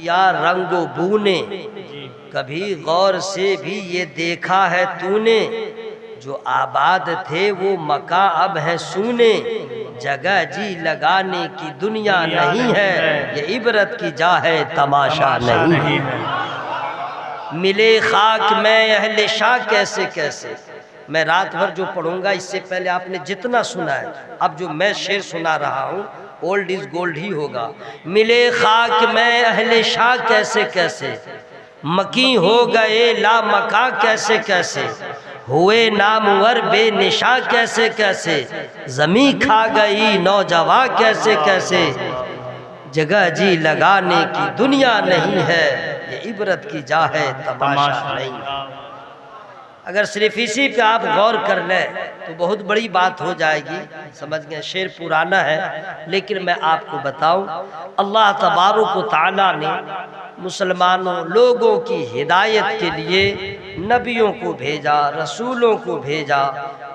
کیا رنگ و بو نے، کبھی غور سے بھی یہ دیکھا ہے تو نے، جو آباد تھے وہ مکاں اب ہیں سونے، جگہ جی لگانے کی دنیا نہیں ہے، یہ عبرت کی جا ہے تماشا نہیں ہے۔ ملے خاک میں اہل شاہ کیسے کیسے، میں رات بھر جو پڑھوں گا اس سے پہلے آپ نے جتنا سنا ہے، اب جو میں شعر سنا رہا ہوں اولڈ از گولڈ ہی ہوگا۔ ملے خاک میں اہل شاہ کیسے کیسے، مکی ہو گئے لا مکاں کیسے کیسے، ہوئے نامور بے نشاں کیسے کیسے، زمین کھا گئی نوجواں کیسے کیسے، جگہ جی لگانے کی دنیا نہیں ہے، یہ عبرت کی جا ہے تماشا نہیں۔ اگر صرف اسی پہ آپ غور کر لیں تو بہت بڑی بات ہو جائے گی، سمجھ گئے؟ شعر پرانا ہے لیکن میں آپ کو بتاؤں، اللہ تبارک و تعالیٰ نے مسلمانوں لوگوں کی ہدایت کے لیے نبیوں کو بھیجا، رسولوں کو بھیجا،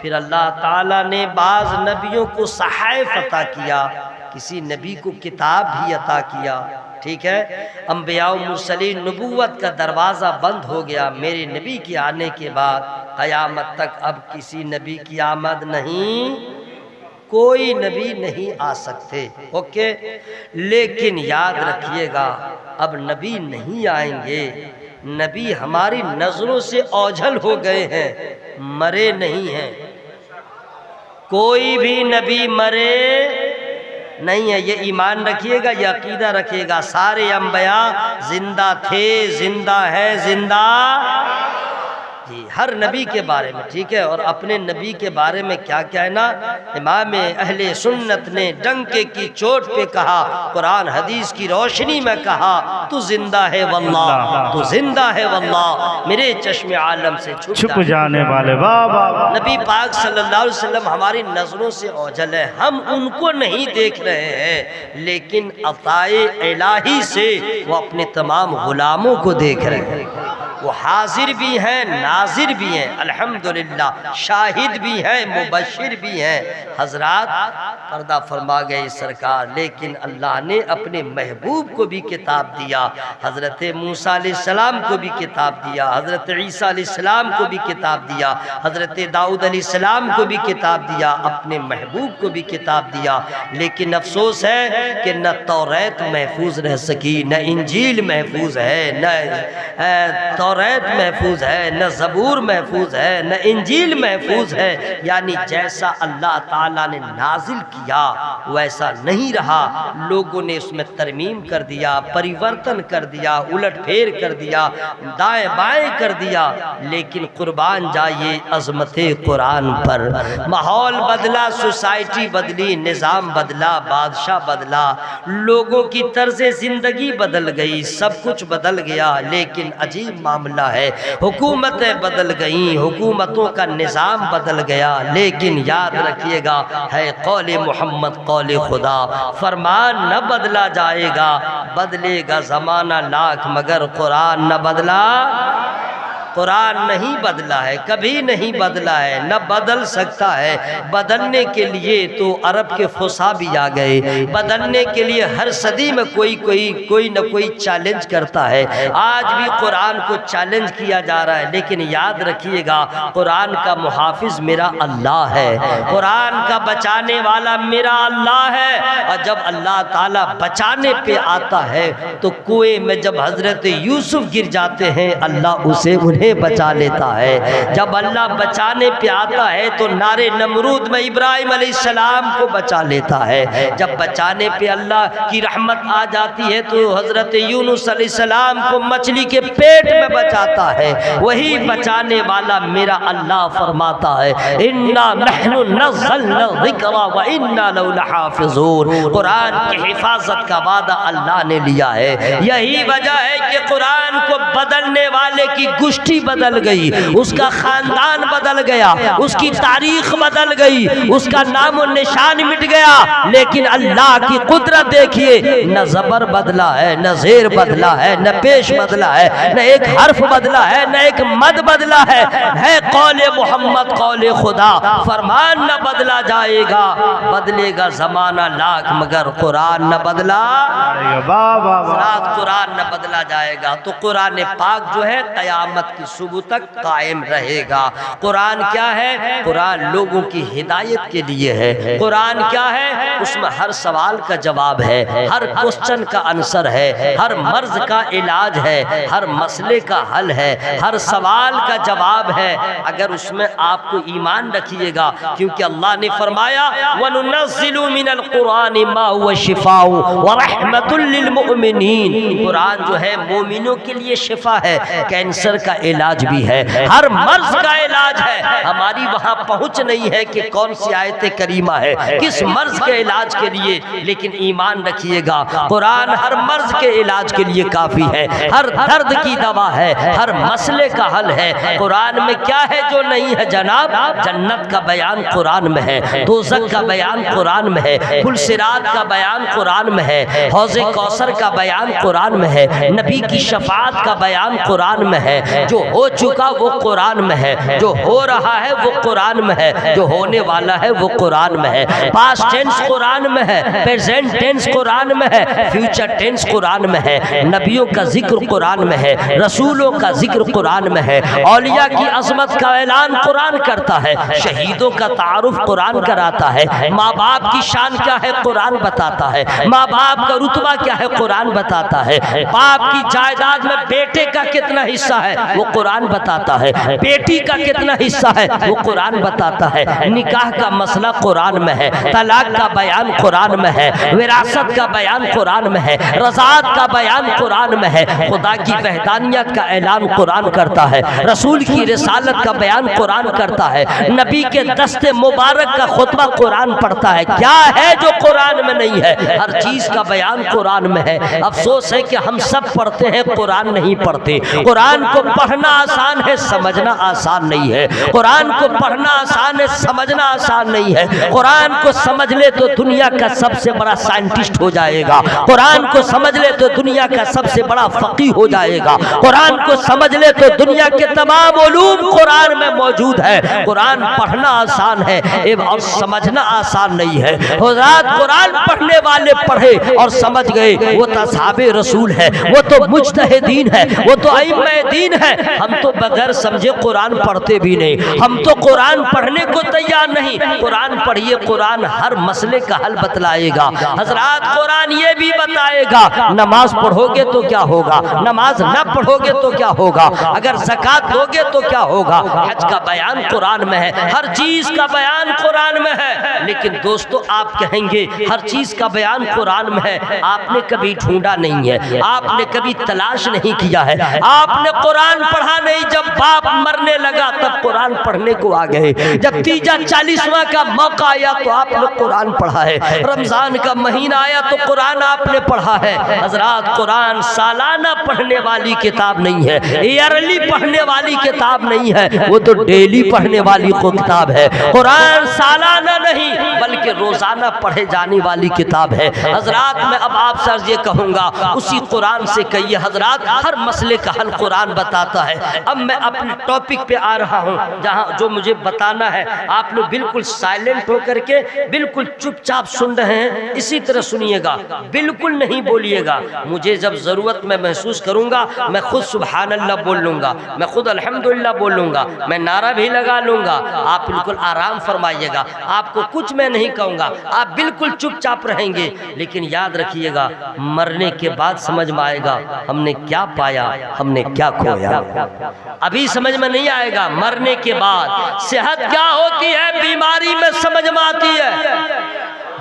پھر اللہ تعالیٰ نے بعض نبیوں کو صحائف عطا کیا، کسی نبی کو کتاب بھی عطا کیا، ٹھیک ہے؟ انبیاء و مرسلین نبوت کا دروازہ بند ہو گیا، میرے نبی کے آنے کے بعد قیامت تک اب کسی نبی کی آمد نہیں، کوئی نبی نہیں آ سکتے، اوکے؟ لیکن یاد رکھیے گا اب نبی نہیں آئیں گے، نبی ہماری نظروں سے اوجھل ہو گئے ہیں، مرے نہیں ہیں، کوئی بھی نبی مرے نہیں ہے، یہ ایمان رکھیے گا، یہ عقیدہ رکھیے گا، سارے انبیاء زندہ تھے، زندہ ہے، زندہ جی ہر نبی کے بارے میں، ٹھیک ہے؟ اور اپنے نبی کے بارے میں کیا کہنا، امام اہل سنت نے ڈنکے کی چوٹ پہ کہا، قرآن حدیث کی روشنی میں کہا، تو زندہ ہے واللہ، تو زندہ ہے واللہ، میرے چشم عالم سے چھپ جانے والے، واہ واہ۔ نبی پاک صلی اللہ علیہ وسلم ہماری نظروں سے اوجھل ہے، ہم ان کو نہیں دیکھ رہے ہیں، لیکن عطائے الہی سے وہ اپنے تمام غلاموں کو دیکھ رہے ہیں، وہ حاضر بھی ہیں ناظر بھی ہیں، الحمدللہ شاہد بھی ہیں مبشر بھی ہیں۔ حضرات پردہ فرما گئے سرکار، لیکن اللہ نے اپنے محبوب کو بھی کتاب دیا، حضرت موسیٰ علیہ السلام کو بھی کتاب دیا، حضرت عیسیٰ علیہ السلام کو بھی کتاب دیا، حضرت داؤد علیہ السلام کو بھی کتاب دیا، اپنے محبوب کو بھی کتاب دیا، لیکن افسوس ہے کہ نہ توریت محفوظ رہ سکی، نہ انجیل محفوظ ہے، نہ توریت محفوظ ہے، نہ زبور محفوظ ہے، نہ انجیل محفوظ ہے، یعنی جیسا اللہ تعالیٰ نے نازل کیا ویسا نہیں رہا، لوگوں نے اس میں ترمیم کر دیا، پریورتن کر دیا، الٹ پھیر کر دیا، دائیں بائیں کر دیا، لیکن قربان جائیے عظمت قرآن پر، ماحول بدلا، سوسائٹی بدلی، نظام بدلا، بادشاہ بدلا، لوگوں کی طرز زندگی بدل گئی، سب کچھ بدل گیا، لیکن عجیب معاملہ ہے، حکومتیں بدل گئیں، حکومتوں کا نظام بدل گیا، لیکن یاد رکھیے گا ہے قول محمد قول خدا، فرمان نہ بدلا جائے گا، بدلے گا زمانہ لاکھ مگر قرآن نہ بدلا، قرآن نہیں بدلا ہے، کبھی نہیں بدلا ہے، نہ بدل سکتا ہے، بدلنے کے لیے تو عرب کے فصحا بھی آ گئے، بدلنے کے لیے ہر صدی میں کوئی نہ کوئی چیلنج کرتا ہے، آج بھی قرآن کو چیلنج کیا جا رہا ہے، لیکن یاد رکھیے گا قرآن کا محافظ میرا اللہ ہے، قرآن کا بچانے والا میرا اللہ ہے، اور جب اللہ تعالیٰ بچانے پہ آتا ہے تو کنویں میں جب حضرت یوسف گر جاتے ہیں اللہ اسے انہیں بچا لیتا ہے، جب اللہ بچانے پہ آتا ہے تو نار نمرود میں ابراہیم علیہ السلام کو بچا لیتا ہے، جب بچانے پہ اللہ کی رحمت آ جاتی ہے تو حضرت یونس علیہ السلام کو مچھلی کے پیٹ میں بچاتا ہے، وہی بچانے والا میرا اللہ فرماتا ہے اِنَّا نَحْنُ نَزَّلْنَا الذِّكْرَ وَإِنَّا لَهُ لَحَافِظُونَ، قرآن کی حفاظت کا وعدہ اللہ نے لیا ہے، یہی وجہ ہے کہ قرآن کو بدلنے والے کی گشت ہسٹری بدل گئی، اس کا خاندان بدل گیا، اس کی تاریخ بدل گئی، اس کا نام و نشان مٹ گیا، لیکن اللہ کی قدرت دیکھیے، نہ زبر بدلا ہے، نہ زیر بدلا ہے، نہ پیش بدلا ہے، نہ ایک حرف بدلا ہے، نہ ایک مد بدلا ہے قول محمد قول خدا، فرمان نہ بدلا جائے گا، بدلے گا زمانہ لاکھ مگر قرآن نہ بدلا، قرآن نہ بدلا جائے گا۔ تو قرآن پاک جو ہے قیامت کی صبح تک قائم رہے گا۔ قرآن کیا ہے؟ قرآن لوگوں کی ہدایت کے لیے ہے۔ قرآن کیا ہے؟ اس میں ہر سوال کا جواب ہے، ہر کوسچن کا آنسر ہے، ہر مرض کا علاج ہے، ہر مسئلے کا حل ہے، ہر سوال کا جواب ہے، اگر اس میں آپ کو ایمان رکھیے گا، کیونکہ اللہ نے فرمایا وَنُنَزِّلُ مِنَ الْقُرْآنِ مَا هُوَ شِفَاءٌ وَرَحْمَةٌ لِّلْمُؤْمِنِينَ۔ قرآن جو ہے مومنوں کے لیے شفا ہے، کینسر کا علاج بھی ہے، ہر مرض کا علاج ہے۔ ہماری وہاں پہنچ نہیں ہے کہ کون سی آیت کریمہ ہے کس مرض کے علاج کے لیے، لیکن ایمان رکھیے گا قرآن ہر مرض کے علاج کے لیے کافی ہے، ہر درد کی دوا ہے، ہر مسئلے کا حل ہے۔ قرآن میں کیا ہے جو نہیں ہے جناب؟ جنت کا بیان قرآن میں ہے، دوزخ کا بیان قرآن میں ہے، پل صراط کا بیان قرآن میں ہے، حوض کوثر کا بیان قرآن میں ہے، نبی کی شفاعت کا بیان قرآن میں ہے، جو ہو چکا وہ قرآن میں ہے، جو ہو رہا ہے وہ قرآن میں ہے، جو ہونے والا ہے وہ قرآن میں ہے، پاسٹ ٹینس قرآن میں ہے، پریزنٹ ٹینس قرآن میں ہے، فیوچر ٹینس قرآن میں ہے، نبیوں کا ذکر قرآن میں ہے، رسولوں کا ذکر قرآن میں ہے، اولیاء کی عظمت کا اعلان قرآن کرتا ہے، شہیدوں کا تعارف قرآن کراتا ہے، ماں باپ کی شان کیا ہے قرآن بتاتا ہے، ماں باپ کا رتبہ کیا ہے قرآن بتاتا ہے، باپ کی جائیداد میں بیٹے کا کتنا حصہ ہے وہ قرآن بتاتا ہے، بیٹی کا کتنا حصہ ہے وہ قرآن بتاتا ہے، نکاح کا مسئلہ قرآن میں ہے، طلاق کا بیان قرآن میں ہے، وراثت کا بیان قرآن میں ہے، رضاعت کا بیان قرآن میں ہے، خدا کی وحدانیت کا اعلان قرآن کرتا ہے، رسول کی رسالت کا بیان قرآن کرتا ہے، نبی کے دست مبارک کا خطبہ قرآن پڑھتا ہے۔ کیا ہے جو قرآن میں نہیں ہے؟ ہر چیز کا بیان قرآن میں ہے۔ افسوس ہے کہ ہم سب پڑھتے ہیں، قرآن نہیں پڑھتے۔ قرآن کو پڑھنا آسان ہے، سمجھنا آسان نہیں ہے۔ قرآن کو پڑھنا آسان ہے، سمجھنا آسان نہیں ہے۔ قرآن کو سمجھ لے تو دنیا کا سب سے بڑا سائنٹسٹ ہو جائے گا، قرآن کو سمجھ لے تو دنیا کا سب سے بڑا فقیہ ہو جائے گا، قرآن کو سمجھ لے تو دنیا کے تمام علوم قرآن میں موجود ہے۔ قرآن پڑھنا آسان ہے اور سمجھنا آسان نہیں ہے۔ حضرات قرآن پڑھنے والے پڑھے اور سمجھ گئے، وہ تو اصحاب رسول ہے، وہ تو مجتہدین ہے، وہ تو ائمہ دین ہے۔ ہم تو بغیر سمجھے قرآن پڑھتے بھی نہیں، ہم تو قرآن پڑھنے کو تیار نہیں۔ قرآن پڑھیے، قرآن ہر مسئلے کا حل بتلائے گا۔ حضرات قرآن یہ بھی بتائے گا نماز پڑھو گے تو کیا ہوگا، نماز نہ پڑھو گے تو کیا ہوگا، اگر زکوٰۃ دو گے تو کیا ہوگا۔ حج کا بیان قرآن میں ہے، ہر چیز کا بیان قرآن میں ہے۔ لیکن دوستو آپ کہیں گے ہر چیز کا بیان قرآن میں ہے، آپ نے کبھی ڈھونڈا نہیں ہے، آپ نے کبھی تلاش نہیں کیا ہے، آپ نے قرآن پڑھا نہیں۔ جب باپ مرنے لگا تب قرآن پڑھنے کو آ گئے، جب تیجا 40واں کا موقع آیا تو آپ نے قرآن پڑھا ہے، رمضان کا مہینہ آیا تو قرآن آپ نے پڑھا ہے۔ حضرات قرآن سالانہ پڑھنے والی کتاب نہیں ہے، ایئرلی پڑھنے والی کتاب نہیں ہے، وہ تو ڈیلی پڑھنے والی کتاب ہے۔ قرآن سالانہ نہیں بلکہ روزانہ پڑھے جانے والی کتاب ہے۔ حضرات میں اب آپ سے یہ کہوں گا اسی قرآن سے کہیے، حضرات ہر مسئلے کا حل قرآن بتاتا ہے۔ اب میں اپنے ٹاپک پہ آ رہا ہوں، جہاں جو مجھے بتانا ہے آپ لوگ بالکل سائلنٹ ہو کر کے بالکل چپ چاپ سن رہے ہیں، اسی طرح سنیے گا، بالکل نہیں بولیے گا۔ مجھے جب ضرورت میں محسوس کروں گا میں خود سبحان اللہ بول لوں گا، میں خود الحمدللہ بول لوں گا، میں نعرہ بھی لگا لوں گا۔ آپ بالکل آرام فرمائیے گا، آپ کو کچھ میں نہیں کہوں گا، آپ بالکل چپ چاپ رہیں گے۔ لیکن یاد رکھیے گا مرنے کے بعد سمجھ میں آئے گا ہم نے کیا پایا، ہم نے کیا کھویا۔ ابھی سمجھ میں نہیں آئے گا، مرنے کے بعد صحت کیا ہوتی ہے، بیماری میں سمجھ میں آتی ہے۔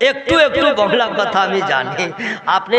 একটু বাংলা কথা আমি জানি, আপনি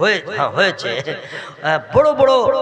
হয়েছে, বড় বড়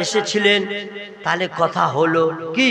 এসে ছিলেন, তাহলে কথা হলো কি,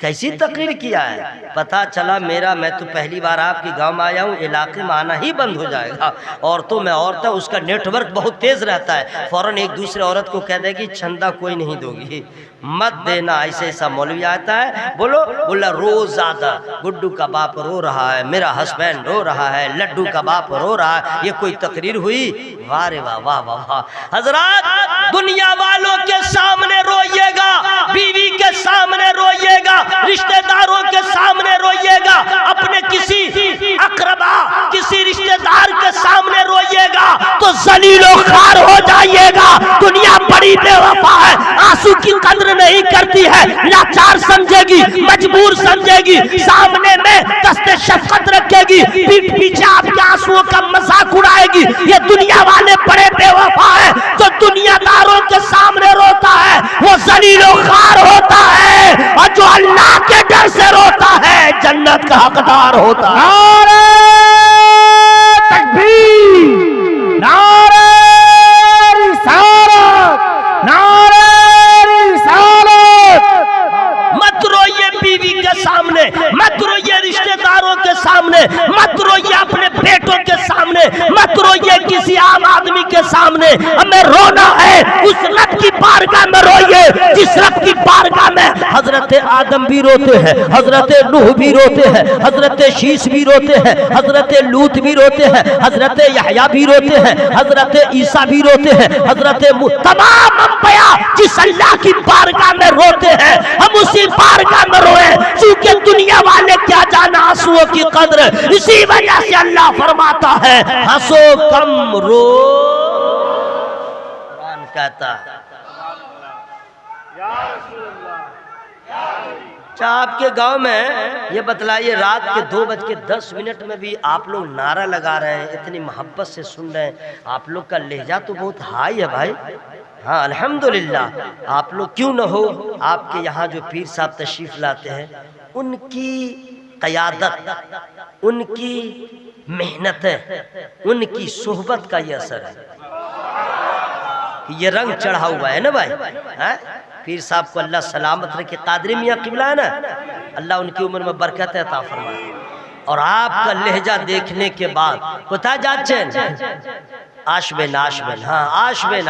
کیسی تقریر کیا ہے؟ پتا چلا میں تو پہلی بار آپ کی گاؤں میں آیا ہوں، علاقے میں آنا ہی بند ہو جائے گا۔ عورتوں میں عورتیں، اس کا نیٹ ورک بہت تیز رہتا ہے، فوراً ایک دوسرے عورت کو کہہ دے گی چندہ کوئی نہیں دو گی، مت دینا، ایسے ایسا مولوی آتا ہے، بولا روز زیادہ، گڈو کا باپ رو رہا ہے، میرا ہسبینڈ رو رہا ہے، لڈو کا باپ رو رہا ہے، یہ کوئی تقریر ہوئی؟ واہ رے واہ واہ واہ واہ۔ حضرات، دنیا والوں کے سامنے روئیے گا، بیوی کے سامنے روئیے گا، رشتہ داروں کے سامنے روئیے گا، اپنے کسی اقربا، کسی رشتہ دار کے سامنے روئیے گا تو ذلیل و خوار ہو جائیے گا۔ دنیا بڑی بے وفا ہے، آنسو کی قدر نہیں کرتی ہے، لاچار سمجھے گی، مجبور سمجھے گی، سامنے میں دست شفقت رکھے گی، پیٹھ پیچھے آپ کے آنسوؤں کا مذاق اڑائے گی۔ یہ دنیا والے بڑے بے وفا ہے۔ جو دنیا داروں کے سامنے روتا ہے وہ ذلیل و خوار ہوتا ہے، اور جو اللہ کے ڈر سے روتا ہے جنت کا حقدار ہوتا ہے۔ نعرہ تکبیر، نعرہ رسالت، نعرہ رسالت۔ مت روئیے بیوی کے سامنے، مت روئیے رشتہ داروں کے سامنے، مت روئیے اپنے بیٹوں کے سامنے، مت روئیے کسی عام آدمی کے سامنے۔ ہمیں رونا ہے اس رب کی بارگاہ میں روئیے جس رب کی بارگاہ میں حضرت آدم بھی روتے ہیں، حضرت نوح بھی روتے ہیں، حضرت شیش بھی روتے ہیں، حضرت لوط بھی روتے ہیں، حضرت یحییٰ بھی روتے ہیں، حضرت عیسیٰ بھی روتے ہیں، حضرت تمام انبیاء جس اللہ کی بارگاہ میں روتے ہیں ہم اسی بارگاہ میں روئیں، چونکہ دنیا والے کیا جانا آنسوؤں کی قدر۔ اسی وجہ سے اللہ فرماتا ہے ہنسو کم رو، قرآن کہتا ہے۔ اچھا، آپ کے گاؤں میں یہ بتلائیے رات کے 2:10 میں بھی آپ لوگ نعرہ لگا رہے ہیں، اتنی محبت سے سن رہے ہیں، آپ لوگ کا لہجہ تو بہت ہائی ہے بھائی۔ ہاں الحمدللہ، آپ لوگ کیوں نہ ہو، آپ کے یہاں جو پیر صاحب تشریف لاتے ہیں ان کی قیادت، ان کی محنتیں، ان کی صحبت کا یہ اثر ہے، یہ رنگ چڑھا ہوا ہے نا بھائی۔ پیر صاحب کو اللہ سلامت رکھے، قادری میاں قبلہ ہے نا، اللہ ان کی عمر میں برکت عطا فرمائے۔ اور آپ کا لہجہ دیکھنے کے بعد کوتھا جاچن آشبین، ہاں آشبین،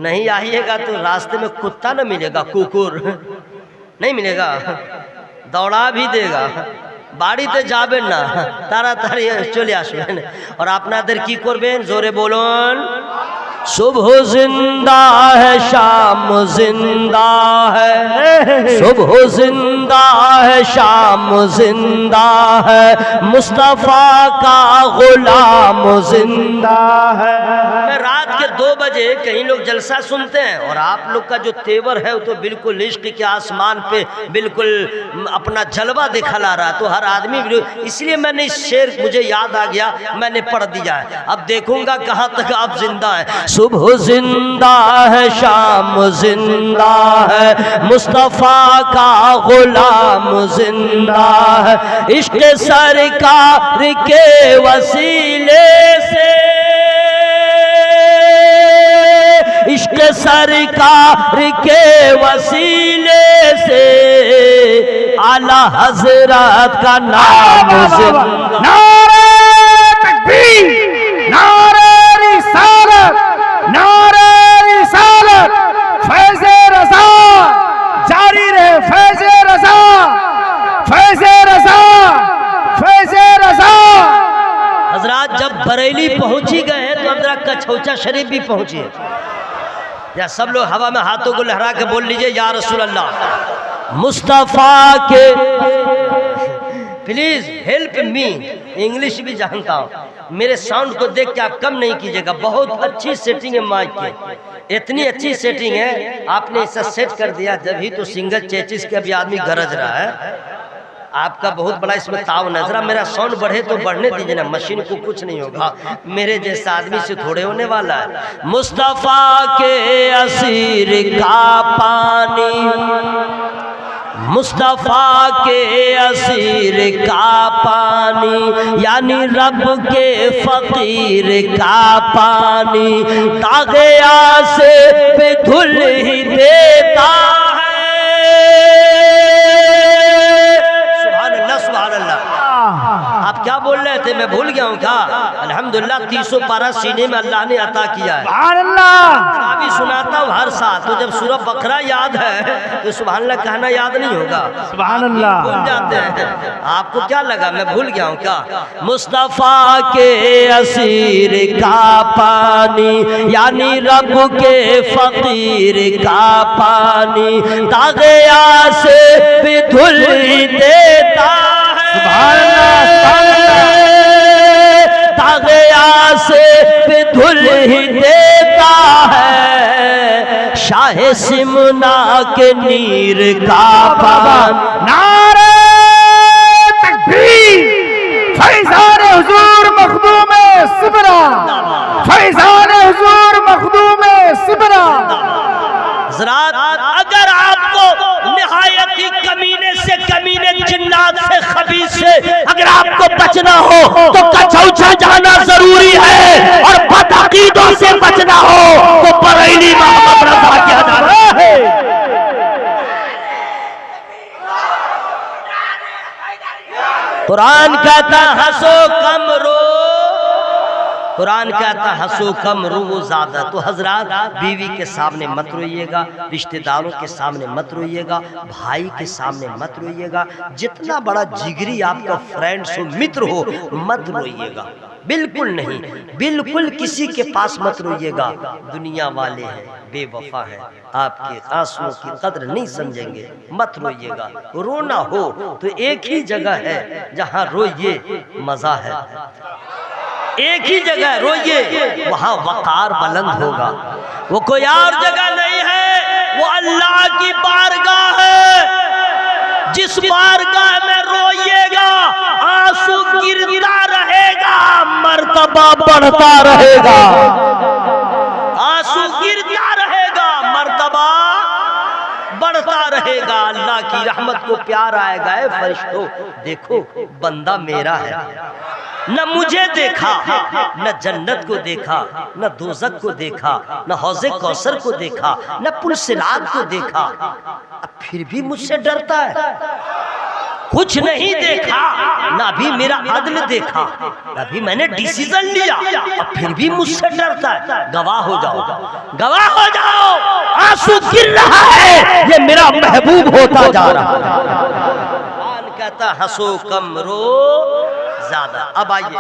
نہیں آئیے گا تو راستے میں کتا نہ ملے گا، کوکر نہیں ملے گا، دوڑا بھی دے گا، বাড়িতে যাবেন না, তাড়াতাড়ি চলে আসবেন। আর আপনাদের কি করবেন জোরে বলুন, صبح زندہ ہے شام زندہ ہے, صبح زندہ ہے شام زندہ ہے, مصطفیٰ کا غلام زندہ ہے. رات کے 2 بجے کہیں لوگ جلسہ سنتے ہیں اور آپ لوگ کا جو تیور ہے وہ تو بالکل عشق کے آسمان پہ بالکل اپنا جلوہ دکھلا رہا, تو ہر آدمی, اس لیے میں نے اس شعر مجھے یاد آ گیا, میں نے پڑھ دیا ہے. اب دیکھوں گا کہاں تک آپ زندہ ہیں. صبح زندہ ہے شام زندہ ہے, مصطفیٰ کا غلام زندہ ہے, عشق سرکار کے وسیلے سے, عشق سرکار کے وسیلے سے, اعلی حضرت کا نام زندہ. نعرہ تکبیر, نعرہ رسالت, نعرہ رسالت, فیض رضا جاری رہے, فیض رضا, فیض رضا, فیض رضا. حضرات جب بریلی پہنچی گئے ہیں تو اب ذرا کچھوچا شریف بھی پہنچیے, یا سب لوگ ہوا میں ہاتھوں کو لہرا کے بول لیجئے یا رسول اللہ مصطفیٰ کے. پلیز ہیلپ می, انگلش بھی جانتا ہوں, میرے ساؤنڈ کو دیکھ کے آپ کم نہیں کیجئے گا. بہت اچھی سیٹنگ ہے مائک کی, اتنی اچھی سیٹنگ ہے, آپ نے اسے سیٹ کر دیا, جب ہی تو سنگل چیچز کے ابھی آدمی گرج رہا ہے. آپ کا بہت بڑا اس میں تعاون ہے. ذرا میرا ساؤنڈ بڑھے تو بڑھنے دیجئے نا, مشین کو کچھ نہیں ہوگا, میرے جیسا آدمی سے تھوڑے ہونے والا ہے. مصطفیٰ کے اسیر کا پانی, مصطفیٰ کے اسیر کا پانی, یعنی رب کے فقیر کا پانی, داغ آسے پہ دھل ہی دیتا ہے, بول رہے تھے میں بھول گیا ہوں کیا؟ الحمدللہ 300 پارہ سینے میں اللہ نے عطا کیا ہے. سبحان اللہ. ابھی سناتا ہوں ہر سال، تو جب سورہ بقرہ یاد ہے تو سبحان اللہ کہنا یاد نہیں ہوگا. سبحان اللہ. بھول جاتے ہیں. آپ کو کیا لگا میں بھول گیا ہوں کیا؟ مصطفیٰ کے اسیر کا پانی یعنی رب کے فقیر کا پانی داغیا سے بھی دھل دیتا ہے. سبحان اللہ. داغیا سے بھی دھل ہی دیتا ہے. شاہ سمنا کے نیر کا پانی. نعرہ تکبیر. فیضان حضور مخدوم صبرا. فیضان حضور مخدوم صبرا. حضرات اگر آپ کو نہایت ہی کمینے سے کمینے جنات سے خبیث سے اگر آپ کو بچنا ہو تو کچوچا جانا ضروری ہے، اور بدعقیدوں سے بچنا ہو تو بریلی محمد رضا کیا جانا ہے. قرآن کہتا ہنسو کم رو، قرآن کہتا ہنسو کم رو زیادہ. تو حضرات بیوی کے سامنے مت روئیے گا، رشتہ داروں کے سامنے مت روئیے گا، بھائی کے سامنے مت روئیے گا، جتنا بڑا جگری آپ کا فرینڈ ہو متر ہو مت روئیے گا. بالکل نہیں، بالکل کسی کے پاس مت روئیے گا. دنیا والے ہیں، بے وفا ہیں، آپ کے آنسوؤں کی قدر نہیں سمجھیں گے. مت روئیے گا. رونا ہو تو ایک ہی جگہ ہے جہاں روئیے مزہ ہے. ایک ہی جگہ روئیے وہاں وقار بلند ہوگا. وہ کوئی اور جگہ نہیں ہے، وہ اللہ کی بارگاہ ہے. جس بارگاہ میں روئیے گا آنسو گرتا رہے گا، مرتبہ بڑھتا رہے گا. آنسو گرتا رہے گا، مرتبہ بڑھتا رہے گا. اللہ کی رحمت کو پیار آئے گا. اے فرشتوں دیکھو بندہ میرا ہے. نہ مجھے دیکھا، نہ جنت کو دیکھا، نہ دوزخ کو دیکھا، نہ حوض کوثر کو دیکھا، نہ پل صراط کو دیکھا، اب پھر بھی مجھ سے ڈرتا ہے. کچھ نہیں دیکھا، نہ ابھی میرا عدل دیکھا، ابھی میں نے ڈیسیزن لیا، اب پھر بھی مجھ سے ڈرتا ہے. گواہ ہو جاؤ، گواہ ہو جاؤ. آنسو گر رہا ہے، یہ میرا محبوب ہوتا جا رہا ہے. قرآن کہتا ہنسو کم رو زیادہ. اب آئیے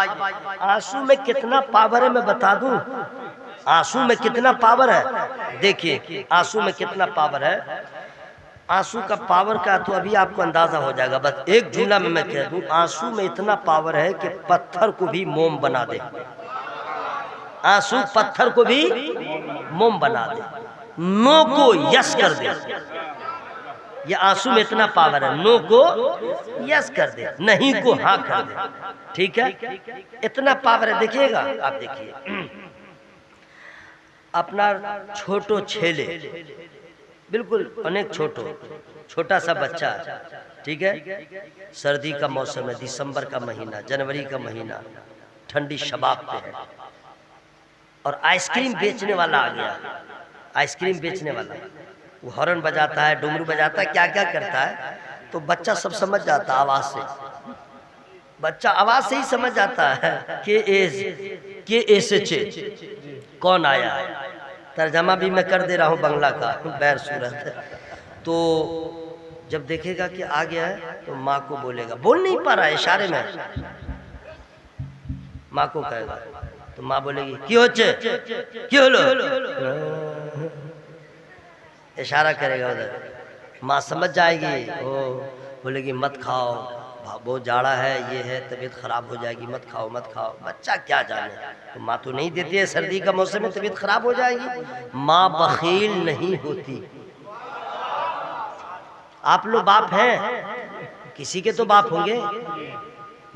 آنسو میں کتنا پاور ہے میں بتا دوں. آنسو میں کتنا پاور ہے دیکھیے. آنسو میں کتنا پاور ہے. آنسو کا پاور کا تو ابھی آپ کو اندازہ ہو جائے گا. بس ایک جملہ میں کہہ دوں، آنسو میں اتنا پاور ہے کہ پتھر کو بھی موم بنا دے. آنسو پتھر کو بھی موم بنا دے، نو کو یس کر دے. یہ آنسو میں اتنا پاور ہے، نو کو یس کر دے، نہیں کو ہاں کر دے. ٹھیک ہے، اتنا پاور ہے. دیکھیے گا آپ، دیکھیے اپنا چھوٹو چھیلے، بالکل انیک چھوٹا سا بچہ، ٹھیک ہے، سردی کا موسم ہے، دسمبر کا مہینہ، جنوری کا مہینہ، ٹھنڈی شباب پہ ہے، اور آئس کریم بیچنے والا آ گیا. آئس کریم بیچنے والا وہ ہارن بجاتا ہے، ڈمرو بجاتا ہے، کیا کیا کرتا ہے. تو بچہ سب سمجھ جاتا ہے آواز سے. بچہ آواز سے ہی سمجھ جاتا ہے کہ ایس کون آیا ہے. ترجمہ بھی میں کر دے رہا ہوں بنگلہ کا بہر صورت. تو جب دیکھے گا کہ آ گیا ہے تو ماں کو بولے گا، بول نہیں پا رہا ہے اشارے میں، ماں کو کہے گا تو ماں بولے گی کی ہوچے کی ہولو، اشارہ کرے گا ادھر. ماں سمجھ جائے گی، بولے گی مت کھاؤ، بہت جاڑا ہے، یہ ہے، طبیعت خراب ہو جائے گی، مت کھاؤ مت کھاؤ. بچہ کیا جانے، تو ماں تو نہیں دیتی ہے، سردی کا موسم میں طبیعت خراب ہو جائے گی. ماں بخیل نہیں ہوتی. آپ لوگ باپ ہیں، کسی کے تو باپ ہوں گے،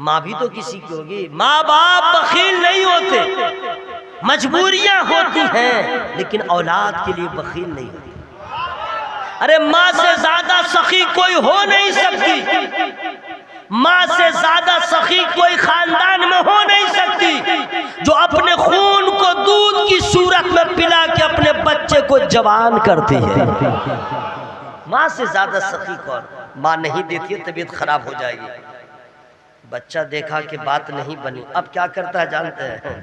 ماں بھی تو کسی کی ہوگی. ماں باپ بخیل نہیں ہوتے، مجبوریاں ہوتی ہیں، لیکن اولاد کے لیے بخیل نہیں ہوتی. ارے ماں سے زیادہ سخی کوئی ہو نہیں سکتی، ماں سے زیادہ سخی کوئی خاندان میں ہو نہیں سکتی، جو اپنے خون کو دودھ کی صورت میں پلا کے اپنے بچے کو جوان کرتی ہے. ماں سے زیادہ سخی کون؟ ماں نہیں دیتی ہے، طبیعت خراب ہو جائے گی. بچہ دیکھا کہ بات نہیں بنی، اب کیا کرتا ہے جانتے ہیں؟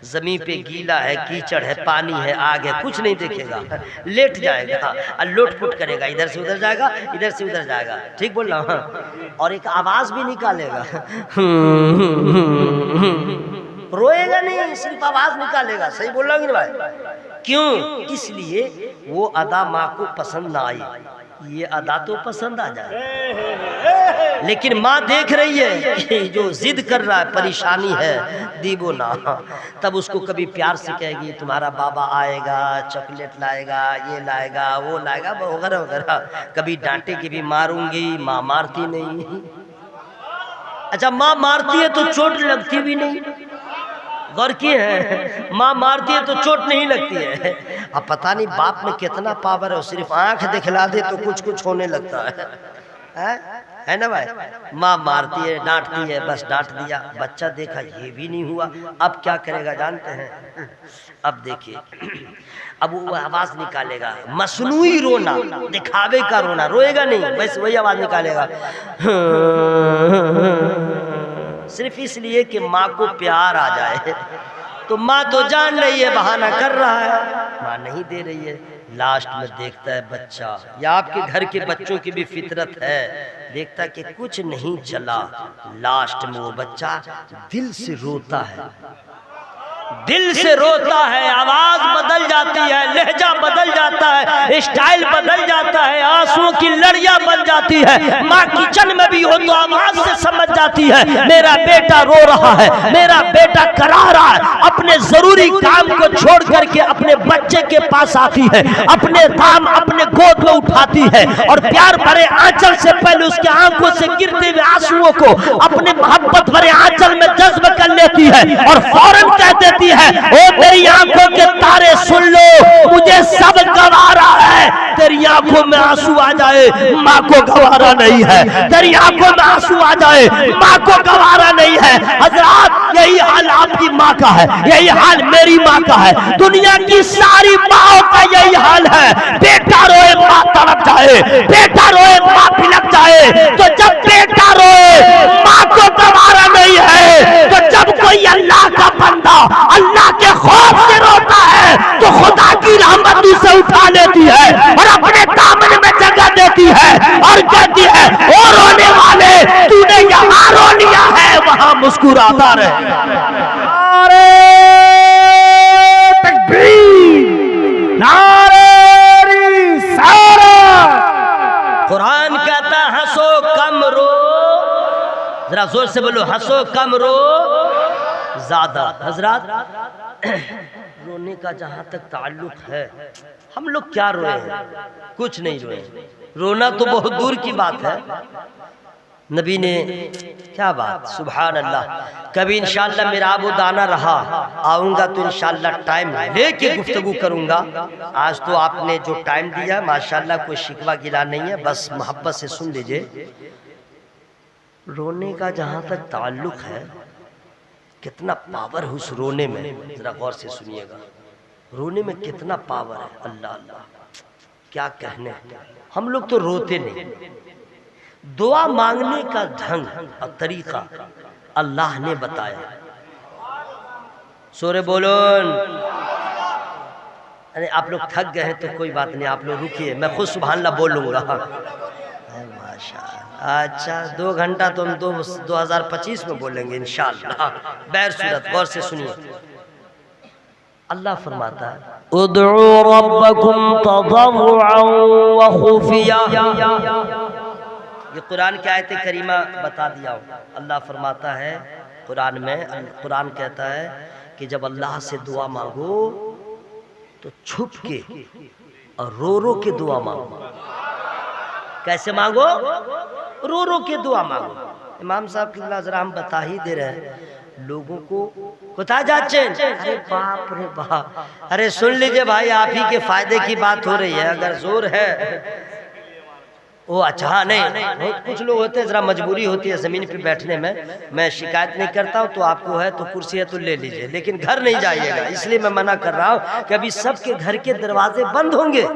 زمین پہ گیلا ہے، کیچڑ ہے، پانی ہے، آگ ہے، کچھ نہیں دیکھے گا، لیٹ جائے گا اور لوٹ پوٹ کرے گا، ادھر سے ادھر جائے گا، ادھر سے ادھر جائے گا، ٹھیک بول رہا ہوں؟ اور ایک آواز بھی نکالے گا، روئے گا نہیں، صرف آواز نکالے گا، صحیح بول رہا ہوں کہ بھائی؟ کیوں؟ اس لیے وہ ادا ماں کو پسند نہ آئی، یہ ادا تو پسند آ جائے، لیکن ماں دیکھ رہی ہے کہ جو ضد کر رہا ہے، پریشانی ہے، دیبو نا، تب اس کو کبھی پیار سے کہے گی تمہارا بابا آئے گا، چاکلیٹ لائے گا، یہ لائے گا، وہ لائے گا، وغیرہ وغیرہ، کبھی ڈانٹے کہ بھی ماروں گی، ماں مارتی نہیں۔ اچھا ماں مارتی ہے تو چوٹ لگتی بھی نہیں، غور کیے ہیں؟ ماں مارتی ہے تو چوٹ نہیں لگتی ہے۔ اب پتہ نہیں باپ میں کتنا پاور ہے، صرف آنکھ دکھلا دے تو کچھ ہونے لگتا ہے نا بھائی؟ ماں مارتی ہے، ڈانٹتی ہے، بس ڈانٹ دیا، بچہ دیکھا یہ بھی نہیں ہوا، اب کیا کرے گا جانتے ہیں؟ اب دیکھیے، اب وہ آواز نکالے گا، مصنوعی رونا، دکھاوے کا رونا، روئے گا نہیں، بس وہی آواز نکالے گا، صرف اس لیے کہ ماں کو پیار آ جائے۔ تو ماں تو جان رہی ہے بہانہ کر رہا ہے، ماں نہیں دے رہی ہے، لاسٹ میں دیکھتا ہے بچہ، یا آپ کے گھر کے بچوں کی بھی فطرت ہے، دیکھتا ہے کہ کچھ نہیں چلا، لاسٹ میں وہ بچہ دل سے روتا ہے، دل سے روتا ہے، آواز بدل جاتی ہے، لہجہ بدل جاتا ہے، اسٹائل بدل جاتا ہے، آنسوں کی لڑیاں بن جاتی ہے، ماں کچن میں بھی ہو تو آواز سے سمجھ جاتی ہے میرا بیٹا رو رہا ہے، میرا بیٹا کرا رہا ہے، اپنے ضروری کام کو چھوڑ کر کے اپنے بچے کے پاس آتی ہے، اپنے دام اپنے گود میں اٹھاتی ہے، اور پیار بھرے آنچل سے پہلے اس کے آنکھوں سے گرتے ہوئے آنسوؤں کو اپنے محبت بھرے آنچل میں جذب کر لیتی ہے، اور فوراً کہہ دیتی ہے او میری آنکھوں کے تارے سن لو، مجھے سب گوارا ہے، تیری آنکھوں میں آنسو آ جائے ماں کو گوارا نہیں ہے، تیری آنکھوں میں آنسو آ جائے ماں کو گوارا نہیں ہے۔ حضرات یہی حال آپ کی ماں کا ہے، یہی حال میری ماں کا ہے، دنیا کی ساری ماں کا یہی حال ہے، بیٹا روئے ماں تڑپ جائے، بیٹا روئے ماں بلک جائے، تو جب بیٹا روئے ماں کو گوارا نہیں ہے، تو جب کوئی اللہ کا بندہ اللہ کے خوف سے روتا ہے تو خدا کی رحمت اسے اٹھا لیتی ہے اور اپنے دامن میں جگہ دیتی ہے اور کہتی ہے او رونے والے تو نے یہاں رو لیا ہے وہاں مسکراتا رہے۔ نعرہ تکبیر، نعرہ رسالت۔ قرآن کہتا ہے ہنسو کم رو، ذرا زور سے بولو، ہنسو کم رو زیادہ۔ حضرات رونے کا جہاں تک تعلق ہے، ہم لوگ کیا روئے ہیں؟ کچھ نہیں روئے، رونا تو بہت دور کی بات ہے۔ نبی نے کیا بات، سبحان اللہ، کبھی انشاءاللہ میرا ابو دانا رہا، آؤں گا تو انشاءاللہ ٹائم لے کے گفتگو کروں گا۔ آج تو آپ نے جو ٹائم دیا ماشاءاللہ کوئی شکوہ گلا نہیں ہے، بس محبت سے سن لیجئے۔ رونے کا جہاں تک تعلق ہے، کتنا پاور ہے اس رونے میں، ذرا غور سے سنیے گا، رونے میں کتنا پاور ہے، اللہ اللہ کیا کہنے۔ ہم لوگ تو روتے نہیں، دعا مانگنے کا ڈھنگ اور طریقہ اللہ نے بتایا۔ سورہ بولون، آپ لوگ تھک گئے ہیں تو کوئی بات نہیں، آپ لوگ رکیے، میں خود سبحان اللہ بولوں گا۔ اچھا 2 گھنٹہ تو ہم 2025 میں بولیں گے انشاءاللہ۔ بہر صورت غور سے سنیے، اللہ فرماتا ہے ادعوا ربکم تضرعا وخفیا، یہ قرآن کی آیت کریمہ بتا دیا ہوں۔ اللہ فرماتا ہے قرآن میں، قرآن کہتا ہے کہ جب اللہ سے دعا مانگو تو چھپ کے اور رو رو کے دعا مانگو۔ کیسے مانگو؟ رو رو کے دعا مانگو۔ امام صاحب کی اللہ ذرا ہم بتا ہی دے رہے ہیں لوگوں کو، کتا جاچیں، ارے باپ رے باپ، ارے سن لیجئے بھائی، آپ ہی کے فائدے کی بات ہو رہی ہے، اگر زور ہے وہ اچھا نہیں، کچھ لوگ ہوتے ہیں ذرا مجبوری ہوتی ہے زمین پہ بیٹھنے میں شکایت نہیں کرتا ہوں، تو آپ کو ہے تو کرسی ہے تو لے لیجئے، لیکن گھر نہیں جائیے گا، اس لیے میں منع کر رہا ہوں کہ ابھی سب کے گھر کے دروازے بند ہوں گے،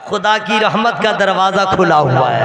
خدا کی رحمت کا دروازہ کھلا ہوا ہے۔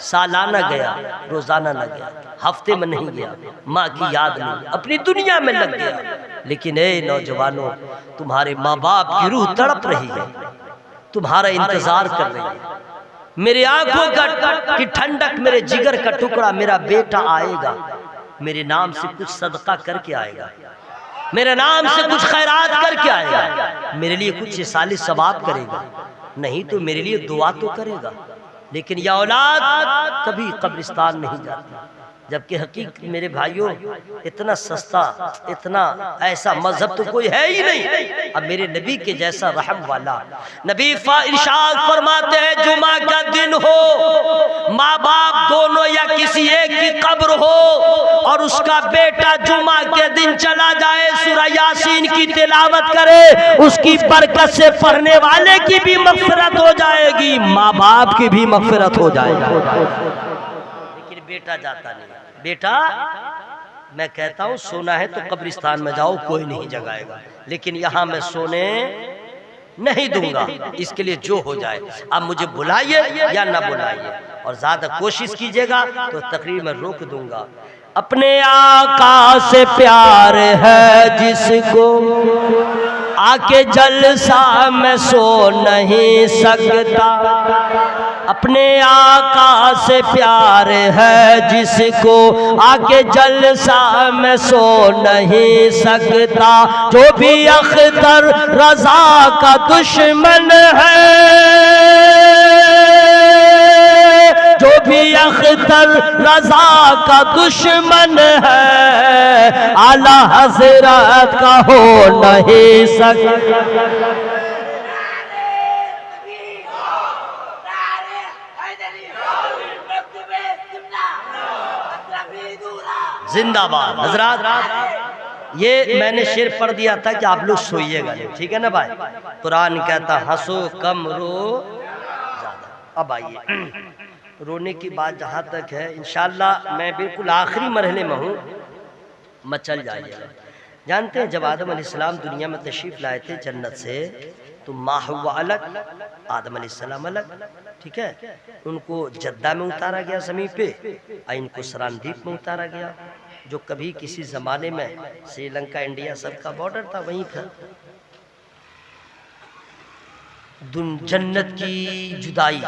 سالانہ گیا، روزانہ نہ گیا، ہفتے میں نہیں گیا، ماں کی یاد نہیں، اپنی دنیا میں لگ گیا۔ لیکن اے نوجوانوں، تمہارے ماں باپ کی روح تڑپ رہی ہے، تمہارا انتظار کر رہی ہے۔ میری آنکھوں کی ٹھنڈک، میرے جگر کا ٹکڑا، میرا بیٹا آئے گا، میرے نام سے کچھ صدقہ کر کے آئے گا، میرے نام سے کچھ خیرات کر کے آئے گا، میرے لیے کچھ صالح ثواب کرے گا، نہیں تو میرے لیے دعا تو کرے گا۔ لیکن یہ اولاد کبھی قبرستان نہیں جاتی، جبکہ حقیقت میرے بھائیوں اتنا سستا، اتنا ایسا مذہب تو کوئی ہے ہی نہیں۔ اب میرے نبی کے جیسا رحم والا نبی ارشاد فرماتے ہیں، جمعہ کا دن ہو، ماں باپ دونوں یا کسی ایک کی قبر ہو، اور اس کا بیٹا جمعہ کے دن چلا جائے، سورہ یاسین کی تلاوت کرے، اس کی برکت سے پڑھنے والے کی بھی مغفرت ہو جائے گی، ماں باپ کی بھی مغفرت ہو جائے گی۔ لیکن بیٹا جاتا نہیں۔ بیٹا میں کہتا ہوں سونا ہے تو قبرستان میں جاؤ، کوئی نہیں جگائے گا، لیکن یہاں میں سونے نہیں دوں گا، اس کے لیے جو ہو جائے۔ اب مجھے بلائیے یا نہ بلائیے، اور زیادہ کوشش کیجیے گا تو تقریر میں روک دوں گا۔ اپنے آقا سے پیار ہے جس کو، آکے جلسہ میں سو نہیں سکتا، اپنے آقا سے پیار ہے جس کو، آکے جلسہ میں سو نہیں سکتا، جو بھی اختر رضا کا دشمن ہے، جو بھی اختر رضا کا دشمن ہے، اعلیٰ حضرت کا ہو نہیں سکتا۔ زندہ باد حضرات۔ یہ میں نے شعر پڑھ دیا تھا کہ آپ لوگ سوئیے گا، ٹھیک ہے نا بھائی؟ قرآن کہتا ہنسو کم رو زیادہ۔ اب آئیے، رونے کی بات جہاں تک ہے، انشاءاللہ میں بالکل آخری مرحلے میں ہوں، مچل جائیے گا۔ جانتے ہیں جب آدم علیہ السلام دنیا میں تشریف لائے تھے جنت سے، تو ماں حوا الگ، آدم علیہ السلام الگ، ٹھیک ہے؟ ان کو جدہ میں اتارا گیا زمین پہ، اور ان کو سراندیپ میں اتارا گیا، جو کبھی کسی زمانے میں سری لنکا انڈیا سب کا بارڈر تھا، وہیں تھا۔ جنت کی جدائی،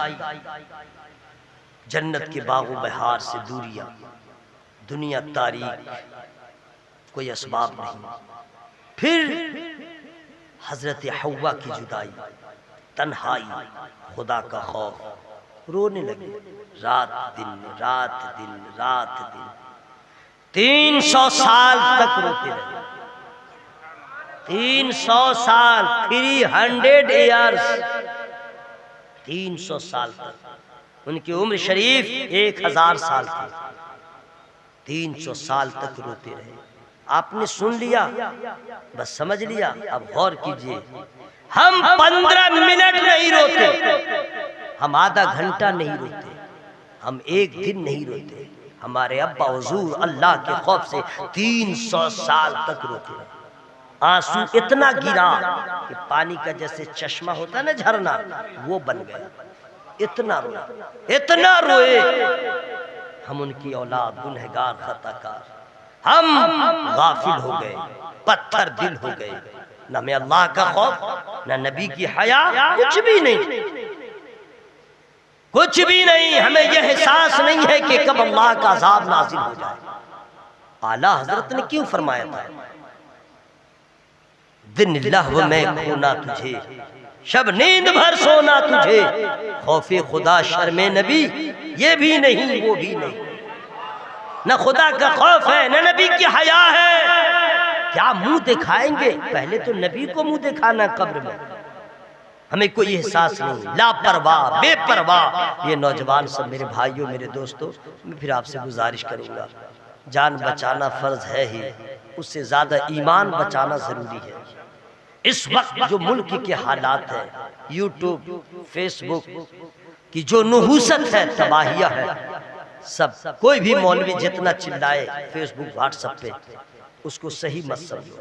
جنت کے باغ و بہار سے دوریاں، دنیا تاریک، کوئی اسباب نہیں۔ پھر حضرت حوا کی جدائی، تنہائی، خدا کا خوف، رونے لگے، رات دن رات دن رات دن، 300 سال تک روتے رہے، 300 سال، 300 ایئرز، 300 سال تک۔ ان کی عمر شریف 1000 سال تھی، 300 سال تک روتے رہے۔ آپ نے سن لیا، بس سمجھ لیا، اب غور کیجئے، ہم 15 منٹ نہیں روتے، ہم آدھا گھنٹہ نہیں روتے، ہم 1 دن نہیں روتے، ہمارے ابا حضور اللہ کے خوف سے 300 سال تک روتے رہے۔ آنسو اتنا گرا کہ پانی کا جیسے چشمہ ہوتا ہے نا جھرنا، وہ بن گیا، اتنا روئے، اتنا روئے۔ ہم ان کی اولاد، گنہگار، خطا کار، ہم غافل ہو گئے، پتھر دل ہو گئے، نہ ہمیں اللہ کا خوف، نہ نبی کی حیا، کچھ بھی نہیں، کچھ بھی نہیں۔ ہمیں یہ احساس نہیں ہے کہ کب اللہ کا عذاب نازل ہو جائے۔ اعلیٰ حضرت نے کیوں فرمایا تھا، دن لہو میں کھونا تجھے، شب نیند بھر سونا تجھے، خوف خدا شرم نبی، یہ بھی نہیں وہ بھی نہیں۔ نہ خدا کا خوف ہے، نہ نبی کی حیا ہے، کیا منہ دکھائیں گے؟ پہلے تو نبی کو منہ دکھانا قبر میں، ہمیں کوئی احساس نہیں، لاپرواہ، بے پرواہ۔ یہ نوجوان سب میرے بھائیوں، میرے دوستوں، میں پھر آپ سے گزارش کروں گا، جان بچانا فرض ہے ہی، اس سے زیادہ ایمان بچانا ضروری ہے۔ اس وقت جو ملک کے حالات ہیں، یوٹیوب، فیس بک کی جو نحوست ہے، تباہیہ ہے، سب کوئی بھی مولوی جتنا چلائے فیس بک واٹس ایپ پہ، اس کو صحیح مت سمجھو،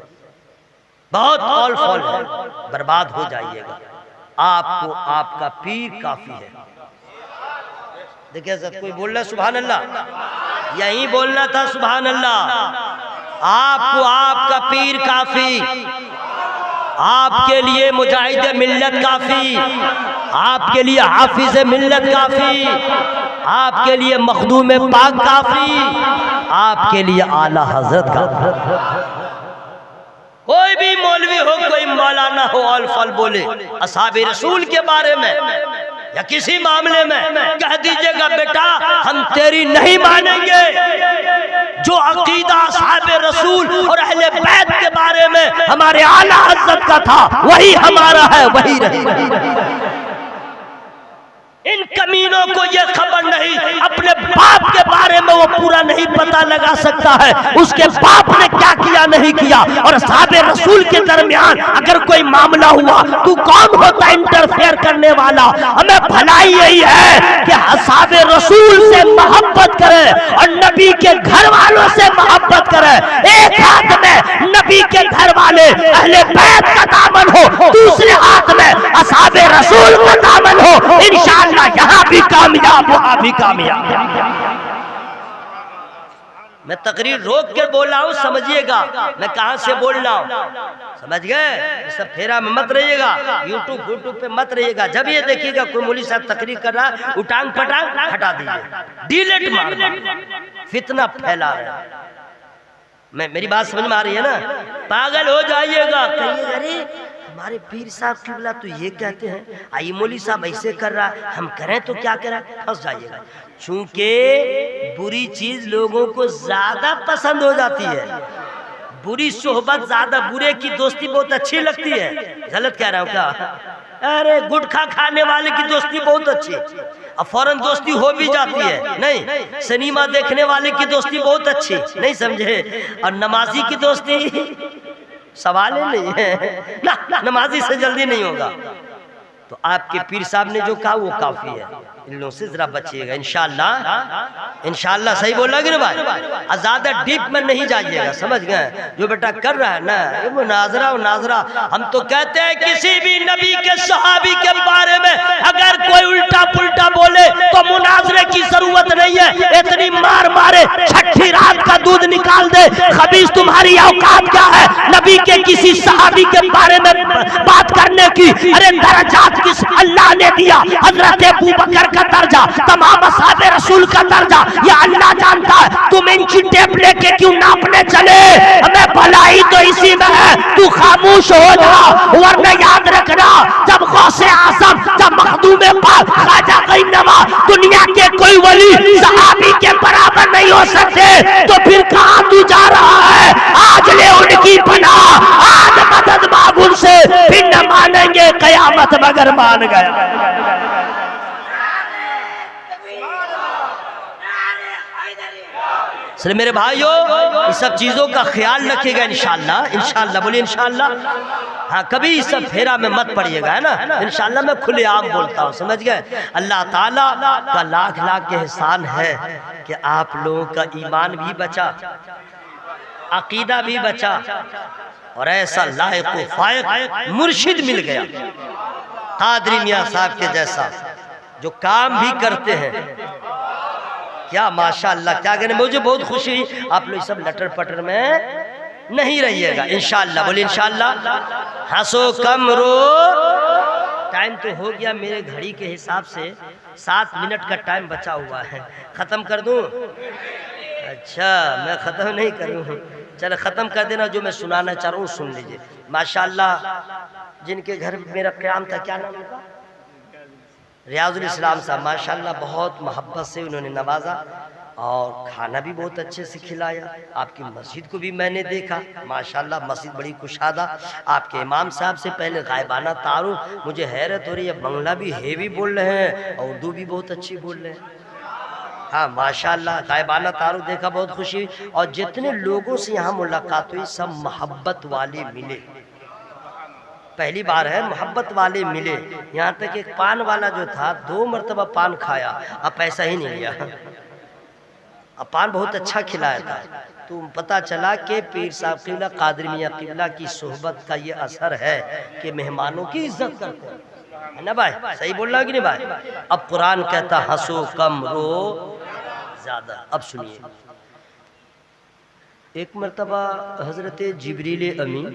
بہت آل فال ہے، برباد ہو جائیے گا۔ آپ کو آپ کا پیر کافی ہے، دیکھیں حضرت کوئی بول رہا ہے سبحان اللہ، یہی بولنا تھا سبحان اللہ۔ آپ کو آپ کا پیر کافی، آپ کے لیے مجاہد ملت کافی، آپ کے لیے حافظ ملت کافی، آپ کے لیے مخدوم پاک کافی، آپ کے لیے اعلیٰ حضرت کافی۔ کوئی بھی مولوی ہو، کوئی مولانا ہو، الفل بولے اصحاب رسول کے بارے میں یا کسی معاملے میں، کہہ دیجئے گا بیٹا ہم تیری نہیں مانیں گے۔ جو عقیدہ اصحاب رسول اور اہل بیت کے بارے میں ہمارے اعلیٰ حضرت کا تھا، وہی ہمارا ہے، وہی رہے گا۔ ان کمینوں کو یہ خبر نہیں، اپنے باپ کے بارے میں وہ پورا نہیں پتہ لگا سکتا ہے اس کے باپ نے کیا کیا نہیں کیا۔ اور اصحاب رسول کے درمیان اگر کوئی معاملہ ہوا تو کون ہوتا انٹرفیئر کرنے والا؟ ہمیں بھلائی یہی ہے کہ اصحاب رسول سے محبت کرے اور نبی کے گھر والوں سے محبت کرے۔ ایک ہاتھ میں نبی کے گھر والے اہل بیت کا دامن ہو، دوسرے ہاتھ میں اصحاب رسول کا دامن ہو، انشاءاللہ یہاں بھی کامیاب، وہاں بھی کامیاب۔ میں تقریر روک کے بول رہا ہوں، سمجھیے گا میں کہاں سے بول رہا ہوں، سمجھ گئے؟ سب پھیرا میں مت رہیے گا، یوٹیوب پہ مت رہیے گا۔ جب یہ دیکھیے گا کوئی مولوی صاحب تقریر کر رہا ہے، اٹانگ پٹانگ ہٹا دیجیے، ڈیلیٹ مار دیجیے، فتنہ پھیلا رہا ہے۔ میری بات سمجھ میں آ رہی ہے نا؟ پاگل ہو جائیے گا، کہیے ارے ہمارے پیر صاحب قبلہ تو یہ کہتے ہیں، آئی مولوی صاحب ایسے کر رہا ہے، ہم کریں تو کیا کریں؟ پھنس جائیے گا۔ چونکہ بری چیز لوگوں کو زیادہ پسند ہو جاتی ہے، بری صحبت زیادہ، برے کی دوستی بہت اچھی لگتی ہے۔ غلط کہہ رہا ہوں کیا؟ ارے گٹکھا کھانے والے کی دوستی بہت اچھی، اب فوراً دوستی ہو بھی جاتی ہے، نہیں۔ سنیما دیکھنے والے کی دوستی بہت اچھی، نہیں سمجھے؟ اور نمازی کی دوستی سوال ہی نہیں ہے، نمازی سے جلدی نہیں ہوگا۔ تو آپ کے پیر صاحب نے جو کہا وہ کافی ہے، ان لوگوں سے ذرا بچیے گا انشاءاللہ۔ صحیح بول رہا کہ نہیں بھائی؟ زیادہ ڈیپ میں نہیں جائیے گا، سمجھ گئے؟ جو بیٹا کر رہا ہے نا یہ مناظرہ، ہم تو کہتے ہیں کسی بھی نبی کے صحابی کے بارے میں اگر کوئی الٹا پلٹا بولے تو مناظرے کی ضرورت نہیں ہے، اتنی مار مارے چھٹی رات کا دودھ نکال دے۔ خبیث تمہاری اوقات کیا ہے نبی کے کسی صحابی کے بارے میں بات کرنے کی؟ ارے درجات کس اللہ نے دیا؟ حضرت ابو بکر کا درجہ، تمام اصحاب رسول کا درجہ یہ اللہ جانتا ہے۔ تم انچی ٹیپ لے کے کیوں ناپنے چلے؟ ہمیں بھلائی تو اسی میں ہے، تو خاموش ہو جا، ورنہ یاد رکھنا جب غوث اعظم، جب مخدوم پاک خواجہ غیب نواز، دنیا کے کوئی ولی صحابی کے برابر نہیں ہو سکتے تو پھر کہاں تو جا رہا ہے؟ آج لے ان کی پناہ، آج مدد مانگ ان سے، پھر نہ مانیں گے قیامت مگر مان گیا۔ سلے میرے بھائیو اس سب چیزوں کا خیال رکھیے گا انشاءاللہ، بولیے انشاءاللہ۔ ہاں کبھی اس سب پھیرا میں مت پڑیے گا، ہے نا؟ انشاءاللہ میں کھلے عام بولتا ہوں، سمجھ گئے؟ اللہ تعالیٰ کا لاکھ لاکھ احسان ہے کہ آپ لوگوں کا ایمان بھی بچا، عقیدہ بھی بچا، اور ایسا لائق و فائق مرشد مل گیا قادری میاں صاحب کے جیسا، جو کام بھی کرتے ہیں۔ کیا ماشاءاللہ، کیا کہنے، مجھے بہت خوشی ہوئی۔ آپ لوگ سب لٹر پٹر میں نہیں رہیے گا انشاءاللہ، بولیے انشاءاللہ۔ ہنسو کم رو، ٹائم تو ہو گیا میرے گھڑی کے حساب سے 7 منٹ کا ٹائم بچا ہوا ہے، ختم کر دوں؟ اچھا میں ختم نہیں کروں، چلے ختم کر دینا، جو میں سنانا چاہ رہا ہوں سن لیجئے۔ ماشاءاللہ جن کے گھر میرا قیام تھا، کیا نام ہوگا؟ ریاض الاسلام صاحب، ماشاءاللہ بہت محبت سے انہوں نے نوازا اور کھانا بھی بہت اچھے سے کھلایا۔ آپ کی مسجد کو بھی میں نے دیکھا، ماشاءاللہ مسجد بڑی کشادہ۔ آپ کے امام صاحب سے پہلے غائبانہ تعارف، مجھے حیرت ہو رہی ہے، بنگلہ بھی ہیوی بول رہے ہیں اور اردو بھی بہت اچھی بول رہے ہیں۔ ہاں ماشاءاللہ غائبانہ تعارف دیکھا، بہت خوشی ہوئی۔ اور جتنے لوگوں سے یہاں ملاقات ہوئی سب محبت والے ملے، پہلی بار ہے محبت والے ملے۔ یہاں تک ایک پان والا جو تھا 2 مرتبہ پان کھایا، اب پیسہ ہی نہیں لیا، اب پان بہت اچھا کھلایا تھا۔ تو پتہ چلا کہ پیر صاحب قبلہ، قادری میاں قبلہ کی صحبت کا یہ اثر ہے کہ مہمانوں کی عزت کرتے ہیں۔ ہے نا بھائی؟ صحیح بول رہا کہ نہیں بھائی؟ اب قرآن کہتا ہنسو کم رو زیادہ. اب سنیے، ایک مرتبہ حضرت جبریل امین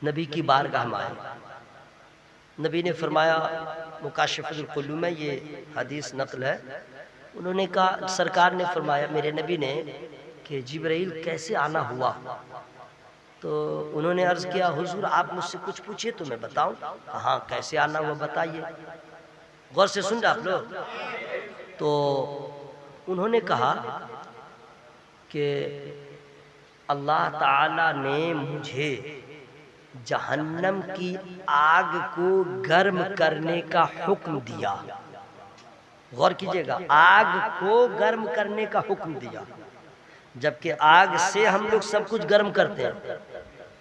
نبی کی بارگاہ میں آئے. نبی نے فرمایا، مکاشفۃ القلوب میں یہ حدیث نقل ہے، انہوں نے کہا، سرکار نے فرمایا میرے نبی نے کہ جبرائیل کیسے آنا ہوا؟ تو انہوں نے عرض کیا، حضور آپ مجھ سے کچھ پوچھے تو میں بتاؤں؟ ہاں کیسے آنا ہوا بتائیے. غور سے سن رہے آپ لوگ؟ تو انہوں نے کہا کہ اللہ تعالی نے مجھے جہنم کی آگ کو گرم کرنے کا حکم دیا. غور کیجئے گا، آگ کو گرم کرنے کا حکم دیا، جبکہ آگ سے ہم لوگ سب کچھ گرم کرتے ہیں.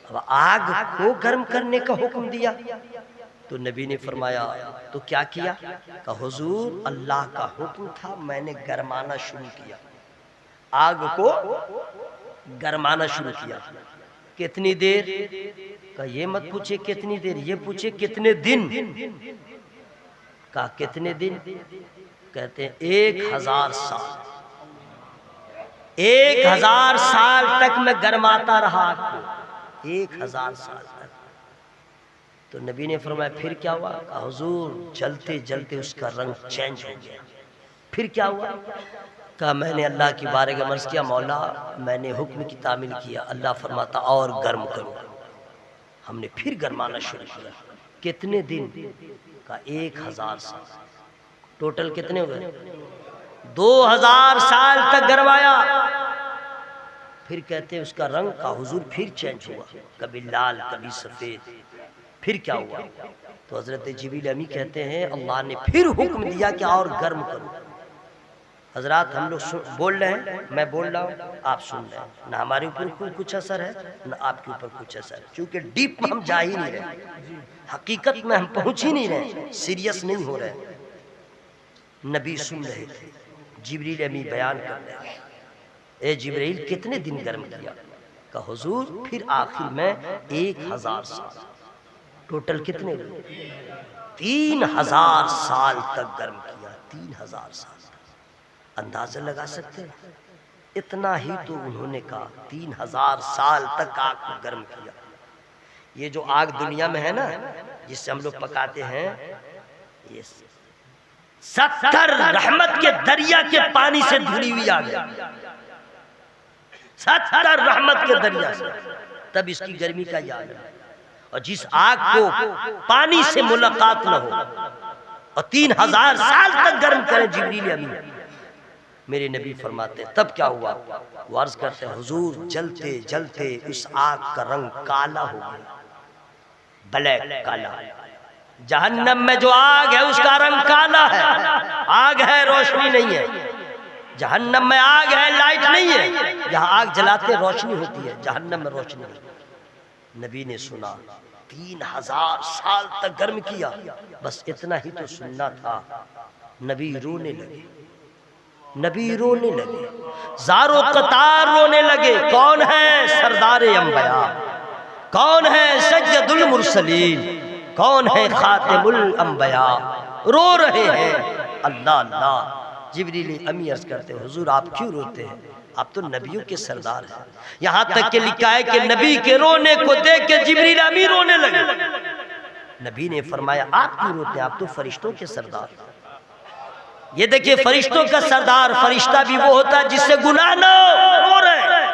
اب آگ کو گرم کرنے کا حکم دیا تو نبی نے فرمایا تو کیا کیا؟ کہ حضور اللہ کا حکم تھا، میں نے گرمانا شروع کیا، آگ کو گرمانا شروع کیا. کتنی دیر؟ کہ یہ مت پوچھے کتنی دیر، یہ پوچھے کتنے دن. کہا کتنے دن؟ کہتے ہیں 1000 سال. 1000 سال تک میں گرماتا رہا آگ کو، 1000 سال تک. تو نبی نے فرمایا پھر کیا ہوا؟ کہ حضور جلتے جلتے اس کا رنگ چینج ہو گیا. پھر کیا ہوا؟ کہا میں نے اللہ کی بارگاہ میں عرض کیا، مولا میں نے حکم کی تعمیل کیا. اللہ فرماتا اور گرم کرو. ہم نے پھر گرمانا شروع کیا. کتنے دن؟ کہا 1000 سال. ٹوٹل کتنے ہوئے؟ 2000 سال تک گرمایا. پھر کہتے ہیں اس کا رنگ کا حضور پھر چینج ہوا، کبھی لال کبھی سفید. پھر کیا ہوا؟ تو حضرت جبریل امی کہتے ہیں اللہ نے پھر حکم دیا کہ اور گرم کرو. حضرات ہم لوگ بول رہے ہیں، میں بول رہا ہوں، آپ سن رہے ہیں، نہ ہمارے اوپر کچھ اثر ہے نہ آپ کے اوپر کچھ اثر ہے، کیونکہ ڈیپ میں ہم جا ہی نہیں رہے، حقیقت میں ہم پہنچ ہی نہیں رہے، سیریس نہیں ہو رہے. نبی سن رہے تھے، جبریل امی بیان کر رہے ہیں، اے جبریل کتنے دن گرم کیا؟ کہ حضور پھر آخر میں 1000 سال. ٹوٹل کتنے ہوئے؟ 3000 سال تک گرم کیا. 3000 سال. اندازہ لگا سکتے ہیں؟ اتنا ہی تو انہوں نے کہا 3000 سال تک آگ کو گرم کیا. یہ جو آگ دنیا میں ہے نا جس سے ہم لوگ پکاتے ہیں، یہ 70 رحمت کے دریا کے پانی سے دھلی ہوئی آگ ہے. 70 رحمت کے دریا سے، تب اس کی گرمی کا یاد ہے. اور جس آگ کو پانی سے ملاقات نہ ہو اور 3000 سال تک گرم کرے جبریل امین، میرے نبی فرماتے ہیں تب کیا ہوا؟ وہ عرض کرتے ہیں حضور جلتے جلتے اس آگ کا رنگ کالا ہو گیا، بلیک کالا. جہنم میں جو آگ ہے اس کا رنگ کالا ہے. آگ ہے روشنی نہیں ہے. جہنم میں آگ ہے لائٹ نہیں ہے. یہاں آگ جلاتے روشنی ہوتی ہے، جہنم میں روشنی نہیں. نبی نے سنا 3000 سال تک گرم کیا. بس اتنا ہی تو سننا تھا. نبی رونے لگے، نبی رونے لگے، زارو قطار رونے لگے. کون ہے؟ سردار انبیاء. کون ہے؟ سید المرسلین. کون ہے؟ خاتم الانبیاء. رو رہے ہیں. اللہ اللہ. جبریل امی عرض کرتے ہیں حضور آپ کیوں روتے ہیں؟ آپ تو نبیوں کے سردار ہیں. یہاں تک کہ لکھا ہے کہ نبی کے رونے کو دیکھ کے جبریل امی رونے لگے. نبی نے فرمایا آپ کیوں روتے ہیں؟ آپ تو فرشتوں کے سردار ہیں. یہ دیکھیں فرشتوں کا سردار، فرشتہ بھی وہ ہوتا ہے جس سے گناہ نہ ہو، رو رہے ہیں.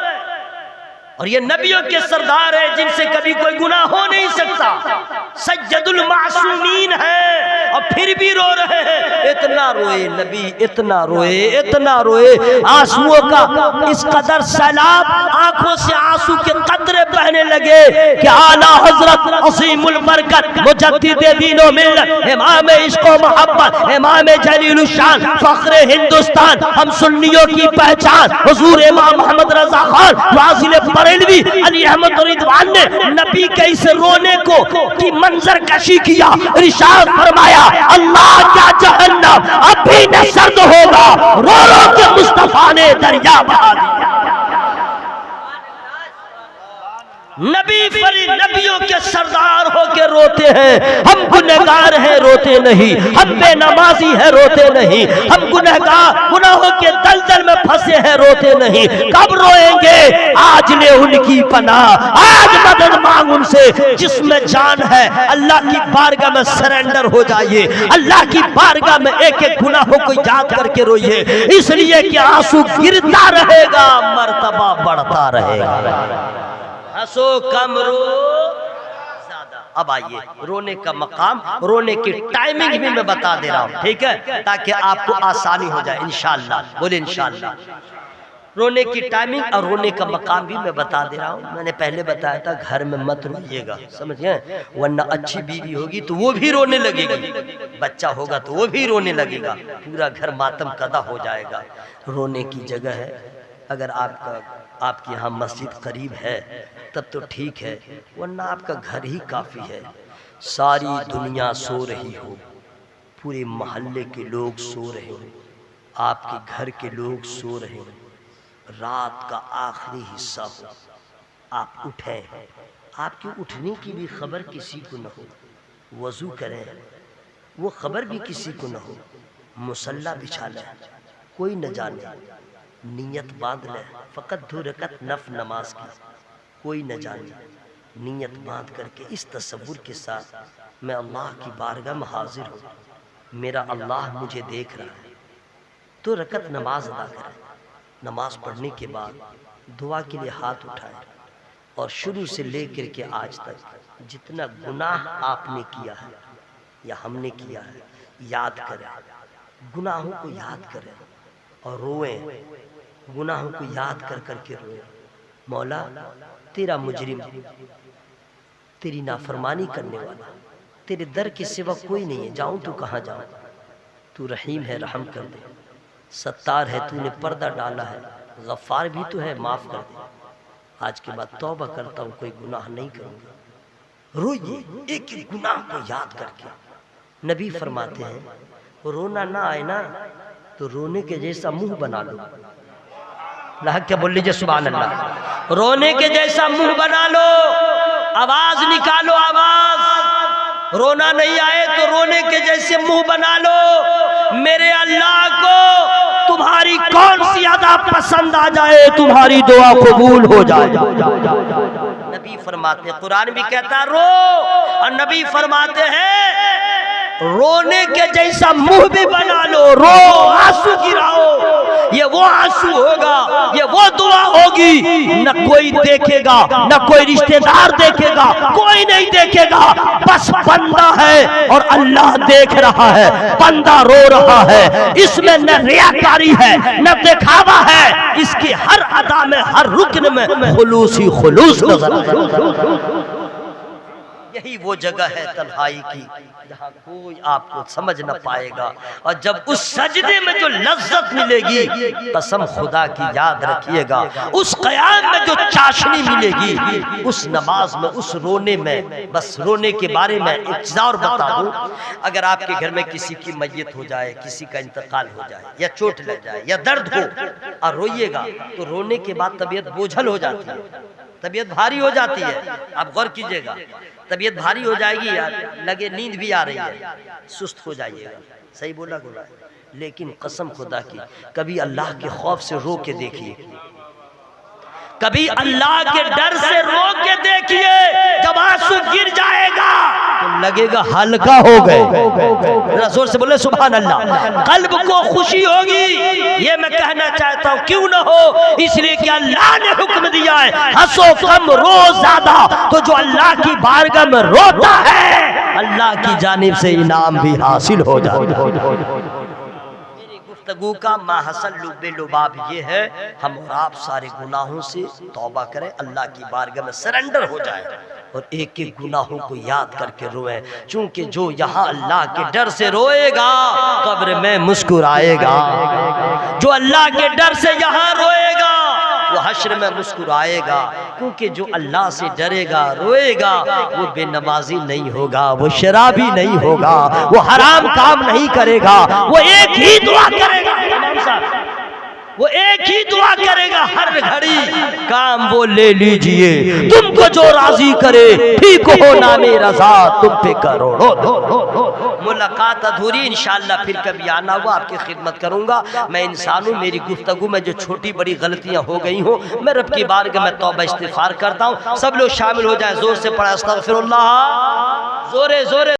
اور یہ نبیوں کے سردار ہیں جن سے کبھی کوئی گناہ ہو نہیں سکتا. سید المعصومین ہیں اور پھر بھی رو رہے ہیں. اتنا روئے نبی، اتنا روئے، اتنا روئے، آنسوؤں کا اس قدر سیلاب، آنکھوں سے آنسو کے قطرے بہنے لگے کہ اعلیٰ حضرت عظیم البرکت مجدد دین و ملت، امام عشق و محبت، امام جلیل الشان، فخر ہندوستان، ہم سنیوں کی پہچان حضور امام محمد رضا خان واصل بریلوی علی احمد رضوان نے نبی کے اس رونے کو کی منظر کشی کیا. ارشاد فرمایا اللہ کیا جہنم اب بھی نہ سرد ہوگا، رو رو کے مصطفیٰ نے دریا بہا دیا. نبی فری نبیوں کے سردار ہو کے روتے ہیں، ہم گنہگار ہیں روتے نہیں، ہم بے نمازی ہیں روتے نہیں، ہم گناہوں کے دلدل میں پھنسے ہیں روتے نہیں، کب روئیں گے؟ آج لے ان کی پناہ، آج مدد مانگ ان سے، جس میں جان ہے اللہ کی بارگاہ میں سرنڈر ہو جائیے، اللہ کی بارگاہ میں ایک ایک گناہوں کو یاد کر کے روئیے، اس لیے کہ آنسو گرتا رہے گا، مرتبہ بڑھتا رہے گا۔ ہنسو کم رو زیادہ۔ اب آئیے رونے کا مقام، رونے کی ٹائمنگ بھی میں بتا دے رہا ہوں، ٹھیک ہے، تاکہ آپ کو آسانی ہو جائے انشاءاللہ، بولے انشاءاللہ۔ رونے کی ٹائمنگ اور رونے کا مقام بھی میں بتا دے رہا ہوں۔ میں نے پہلے بتایا تھا گھر میں مت روئیے گا، سمجھ گئے، ورنہ اچھی بیوی ہوگی تو وہ بھی رونے لگے گی، بچہ ہوگا تو وہ بھی رونے لگے گا، پورا گھر ماتم کدا ہو جائے گا۔ رونے کی جگہ ہے، اگر آپ کی یہاں مسجد قریب ہے تب تو ٹھیک ہے، ورنہ آپ کا گھر ہی کافی ہے۔ ساری دنیا سو رہی ہو، پورے محلے کے لوگ سو رہے ہو، آپ کے گھر کے لوگ سو رہے ہو، رات کا آخری حصہ ہو، آپ اٹھیں، آپ کی اٹھنے کی بھی خبر کسی کو نہ ہو، وضو کریں، وہ خبر بھی کسی کو نہ ہو، مصلی بچھا لیں، کوئی نہ جانے، نیت باندھ لیں، فقط 2 رکعت نفل نماز کی، کوئی نہ جانے، نیت باندھ کر کے اس تصور کے ساتھ میں اللہ کی بارگاہ میں حاضر ہوں، میرا اللہ مجھے دیکھ رہا ہے، 2 رکعت نماز ادا کریں۔ نماز پڑھنے کے بعد دعا کے لیے ہاتھ اٹھائیں اور شروع سے لے کر کے آج تک جتنا گناہ آپ نے کیا ہے یا ہم نے کیا ہے یاد کریں، گناہوں کو یاد کریں اور روئیں، گناہوں کو یاد کر کر کے روئیں۔ مولا تیرا مجرم، تیری نافرمانی کرنے والا، تیرے در کے سوا کوئی نہیں ہے، جاؤں تو کہاں جاؤں؟ تو رحیم ہے، رحم کر دے، ستار ہے، تو نے پردہ ڈالا ہے، غفار بھی تو ہے، معاف کر دے۔ آج کے بعد توبہ کرتا ہوں، کوئی گناہ نہیں کروں گا۔ روئیے ایک ایک گناہ کو یاد کر کے۔ نبی فرماتے ہیں رونا نہ آئے نا تو رونے کے جیسا منہ بنا لو۔ اللہ کیا بول لیجئے سبحان اللہ، رونے کے جیسا منہ بنا لو، آواز نکالو، آواز، رونا نہیں آئے تو رونے کے جیسے منہ بنا لو۔ میرے اللہ کو تمہاری کون سی ادا پسند آ جائے، تمہاری دعا قبول ہو جائے۔ نبی فرماتے ہیں، قرآن بھی کہتا ہے رو، اور نبی فرماتے ہیں رونے کے جیسا منہ بھی بنا لو، رو، آنسو گراؤ، یہ وہ آنسو ہوگا، یہ وہ دعا ہوگی، نہ کوئی دیکھے گا، نہ کوئی رشتہ دار دیکھے گا، کوئی نہیں دیکھے گا، بس بندہ ہے اور اللہ دیکھ رہا ہے، بندہ رو رہا ہے، اس میں نہ ریاکاری ہے نہ دکھاوا ہے، اس کی ہر ادا میں، ہر رکن میں خلوص ہی خلوص نظر آئے۔ یہی وہ جگہ ہے تنہائی کی جہاں کوئی آپ کو سمجھ نہ پائے گا، اور جب اس سجدے میں جو لذت ملے گی، قسم خدا کی یاد رکھیے گا، اس قیام میں جو چاشنی ملے گی، اس نماز میں، اس رونے میں۔ بس رونے کے بارے میں ایک چیز اور بتا دوں، اگر آپ کے گھر میں کسی کی میت ہو جائے، کسی کا انتقال ہو جائے، یا چوٹ لگ جائے، یا درد ہو اور روئیے گا تو رونے کے بعد طبیعت بوجھل ہو جاتی ہے، طبیعت بھاری ہو جاتی ہے۔ آپ غور کیجئے گا، طبیعت بھاری ہو جائے گی، لگے نیند بھی آ رہی ہے، سست ہو جائیے گا، صحیح بولا گولا ہے، لیکن قسم خدا کی کبھی اللہ کے خوف سے رو کے دیکھیے، کبھی اللہ کے ڈر سے رو کے دیکھیے، جب آنسو گر جائے گا تو لگے گا ہلکا ہو گئے۔ ذرا زور سے بولے سبحان اللہ، قلب کو خوشی ہوگی۔ یہ میں کہنا چاہتا ہوں، کیوں نہ ہو، اس لیے کہ اللہ نے حکم دیا ہے ہنسو کم رو زیادہ، تو جو اللہ کی بارگاہ میں روتا ہے اللہ کی جانب سے انعام بھی حاصل ہو جاتا ہے۔ گفتگو کا ماحصل لب لباب یہ ہے، ہم اور آپ سارے گناہوں سے توبہ کریں، اللہ کی بارگاہ میں سرنڈر ہو جائیں اور ایک ایک گناہوں کو یاد کر کے روئیں، چونکہ جو یہاں اللہ کے ڈر سے روئے گا قبر میں مسکرائے گا، جو اللہ کے ڈر سے یہاں روئے گا وہ حشر میں مسکرائے گا، کیونکہ جو اللہ سے ڈرے گا روئے گا وہ بے نمازی نہیں ہوگا، وہ شرابی نہیں ہوگا، وہ حرام کام نہیں کرے گا، وہ ایک ہی دعا کرے گا۔ امام صاحب وہ ایک ہی دعا کرے گا ہر گھڑی، کام وہ لے لیجئے تم کو جو راضی کرے، ٹھیک ہو نام رضا تم پہ کروڑوں دو۔ ملاقات ادھوری، انشاءاللہ پھر کبھی آنا ہوا آپ کی خدمت کروں گا۔ میں انسان ہوں، میری گفتگو میں جو چھوٹی بڑی غلطیاں ہو گئی ہوں میں رب کی بارگاہ میں توبہ استغفار کرتا ہوں۔ سب لوگ شامل ہو جائیں، زور سے پڑھیں استغفر اللہ، زورے زورے